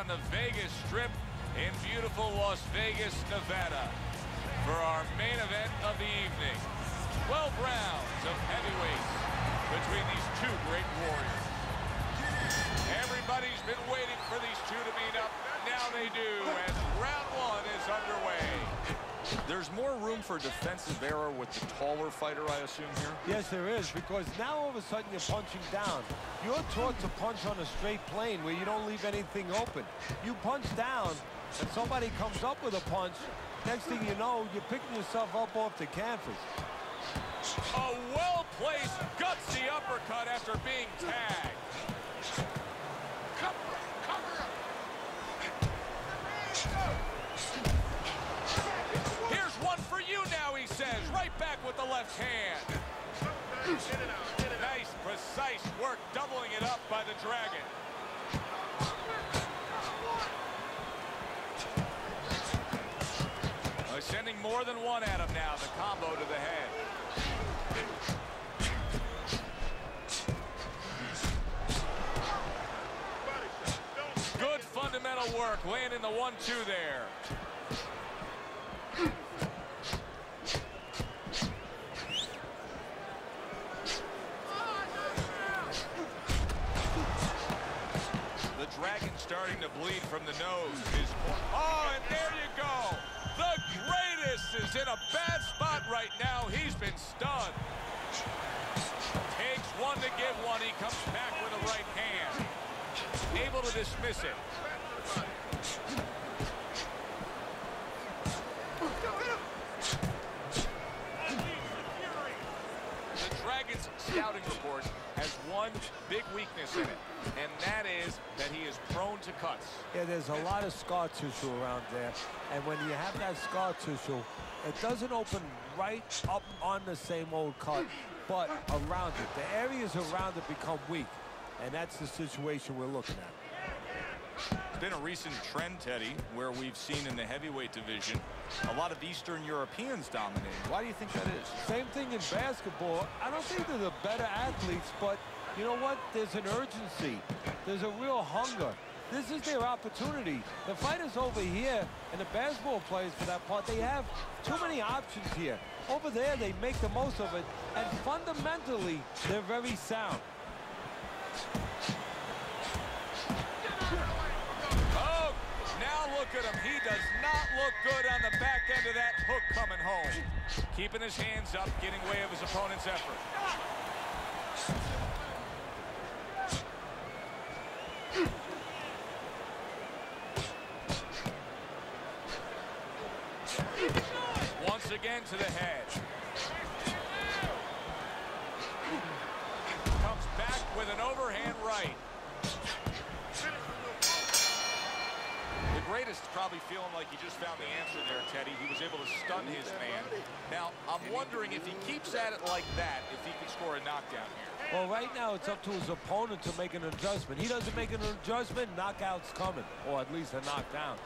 on the Vegas Strip in beautiful Las Vegas, Nevada, for our main event of the evening. 12 rounds of heavyweights between these two great warriors. Everybody's been waiting for these two to meet up. Now they do, and round one is underway. There's more room for defensive error with the taller fighter, I assume, here? Yes, there is, because now all of a sudden you're punching down. You're taught to punch on a straight plane where you don't leave anything open. You punch down, and somebody comes up with a punch. Next thing you know, you're picking yourself up off the canvas. A well-placed, gutsy uppercut after being tagged. Here's one for you now, he says, right back with the left hand. Nice, precise work, doubling it up by the Dragon. Sending more than one at him now, the combo to the head. Good fundamental work, landing the 1-2 there. The Dragon starting to bleed from the nose. Oh, and there you go. The greatest is in a bad spot right now. He's been stunned. Takes one to give one. He comes back with a right hand. Able to dismiss it. The Dragon's scouting report has one big weakness in it, and that is that he is prone to cuts. Yeah, there's a lot of scar tissue around there, and when you have that scar tissue, it doesn't open right up on the same old cut, but around it. The areas around it become weak, and that's the situation we're looking at. It's been a recent trend, Teddy, where we've seen in the heavyweight division a lot of Eastern Europeans dominating. Why do you think that is? Same thing in basketball. I don't think they're the better athletes, but you know what? There's an urgency. There's a real hunger. This is their opportunity. The fighters over here, and the basketball players for that part, they have too many options here. Over there, they make the most of it, and fundamentally, they're very sound. Now look at him. He does not look good on the back end of that hook coming home. Keeping his hands up, getting way of his opponent's effort. Once again to the head. Comes back with an overhand right. The greatest probably feeling like he just found the answer there, Teddy. He was able to stun his man. Now, I'm wondering if he keeps at it like that, if he can score a knockdown here. Well, right now, it's up to his opponent to make an adjustment. He doesn't make an adjustment, knockout's coming, or at least a knockdown.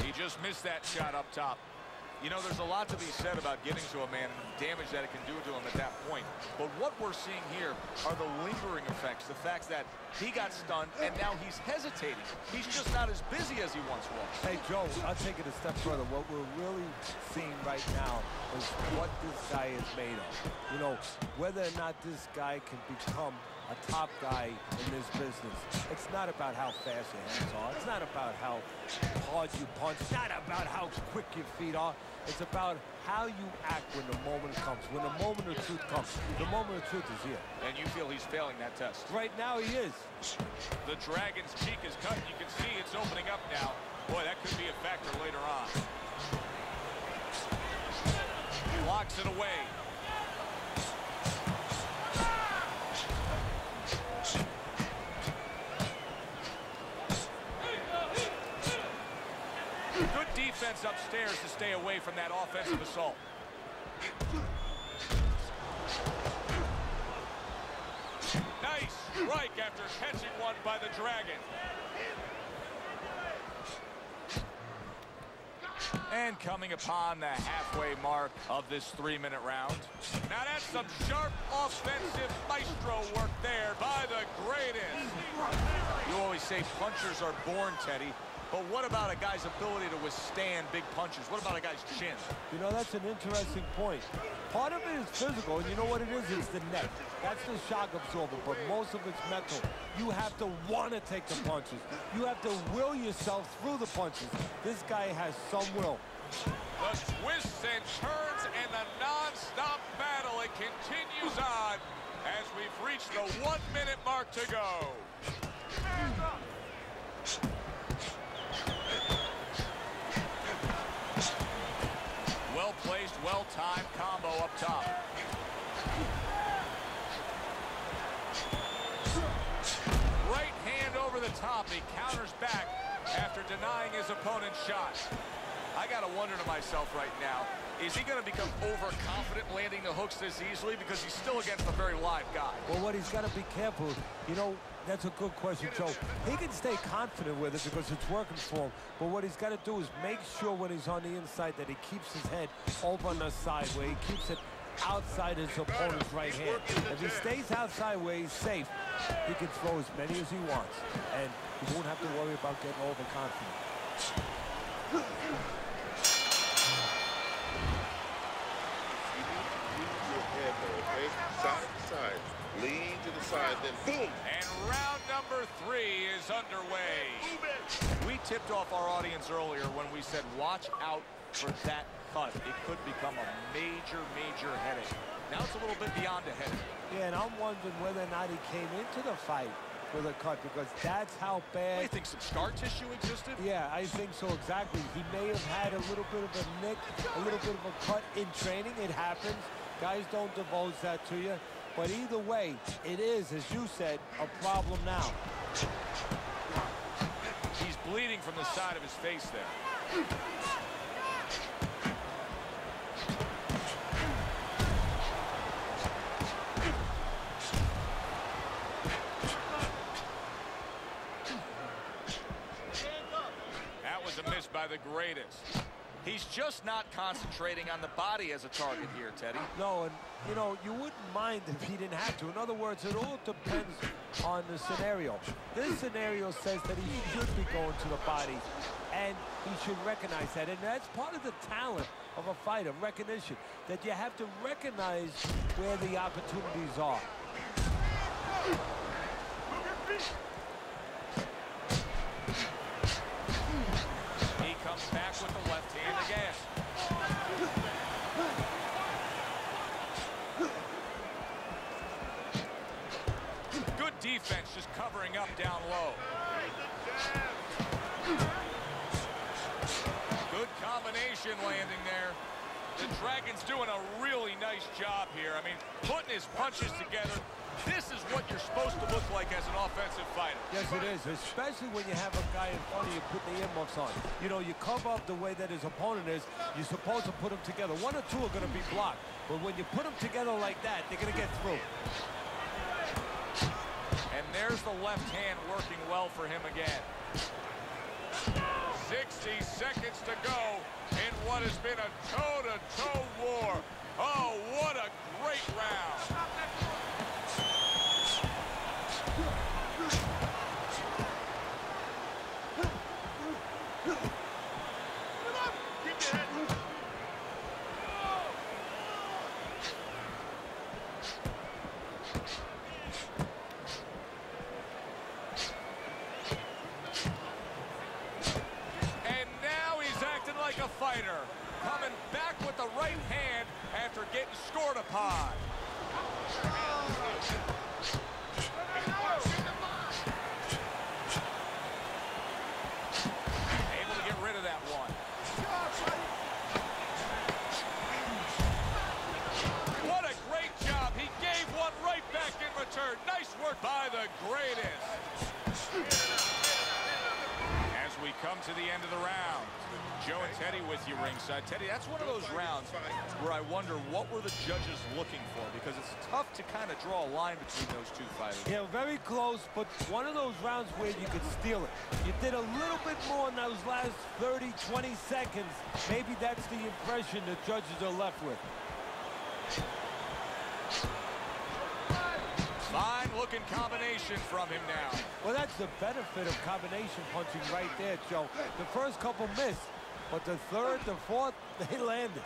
He just missed that shot up top. You know, there's a lot to be said about getting to a man and the damage that it can do to him at that point. But what we're seeing here are the lingering effects, the fact that he got stunned and now he's hesitating. He's just not as busy as he once was. Hey, Joe, I'll take it a step further. What we're really seeing right now is what this guy is made of. You know, whether or not this guy can become a top guy in this business. It's not about how fast your hands are. It's not about how hard you punch. It's not about how quick your feet are. It's about how you act when the moment comes. When the moment of truth comes. The moment of truth is here. And you feel he's failing that test. Right now he is. The Dragon's cheek is cut. You can see it's opening up now. Boy, that could be a factor later on. Blocks it away. Good defense upstairs to stay away from that offensive assault. Nice strike after catching one by the Dragon. And coming upon the halfway mark of this 3-minute round. Now that's some sharp offensive maestro work there by the greatest. You always say punchers are born, Teddy. But what about a guy's ability to withstand big punches? What about a guy's chin? You know, that's an interesting point. Part of it is physical, and you know what it is? It's the neck. That's the shock absorber, but most of it's mental. You have to want to take the punches. You have to will yourself through the punches. This guy has some will. The twists and turns and the non-stop battle, it continues on as we've reached the 1 minute mark to go. Well-placed, well-timed combo up top. Right hand over the top. He counters back after denying his opponent's shot. I got to wonder to myself right now, is he going to become overconfident landing the hooks this easily because he's still against a very live guy? Well, what he's got to be careful, you know, that's a good question. So he can stay confident with it because it's working for him. But what he's got to do is make sure when he's on the inside that he keeps his head over on the side, where he keeps it outside his opponent's right hand. If he stays outside where he's safe, he can throw as many as he wants. And he won't have to worry about getting overconfident. Side to side, lean to the side, then boom. And round number 3 is underway. We tipped off our audience earlier when we said, watch out for that cut. It could become a major, major headache. Now it's a little bit beyond a headache. Yeah, and I'm wondering whether or not he came into the fight with a cut, because that's how bad. I think some scar tissue existed. Yeah, I think so, exactly. He may have had a little bit of a nick, a little bit of a cut in training. It happens. Guys don't divulge that to you. But either way, it is, as you said, a problem now. He's bleeding from the side of his face there. That was a miss by the greatest. He's just not concentrating on the body as a target here, Teddy. No, and, you know, you wouldn't mind if he didn't have to. In other words, it all depends on the scenario. This scenario says that he should be going to the body, and he should recognize that. And that's part of the talent of a fighter, recognition, that you have to recognize where the opportunities are. Back with the left hand again. Good defense, just covering up down low. Good combination landing there. The Dragon's doing a really nice job here. I mean, putting his punches together. This is what you're supposed to look like as an offensive fighter. Yes, it is, especially when you have a guy in front of you putting the earmuffs on. You know, you cover up the way that his opponent is. You're supposed to put them together. One or two are going to be blocked. But when you put them together like that, they're going to get through. And there's the left hand working well for him again. 60 seconds to go in what has been a toe-to-toe war. Oh, what a great round. A fighter coming back with the right hand after getting scored upon. Able to get rid of that one. What a great job. He gave one right back in return. Nice work by the greatest. As we come to the end of the round, Joe and Teddy with you ringside. Teddy, that's one of those rounds where I wonder what were the judges looking for, because it's tough to kind of draw a line between those two fighters. Yeah, very close, but one of those rounds where you could steal it. You did a little bit more in those last 30, 20 seconds. Maybe that's the impression the judges are left with. looking combination from him now. Well, that's the benefit of combination punching right there, Joe. The first couple missed, but the third, the fourth, they landed.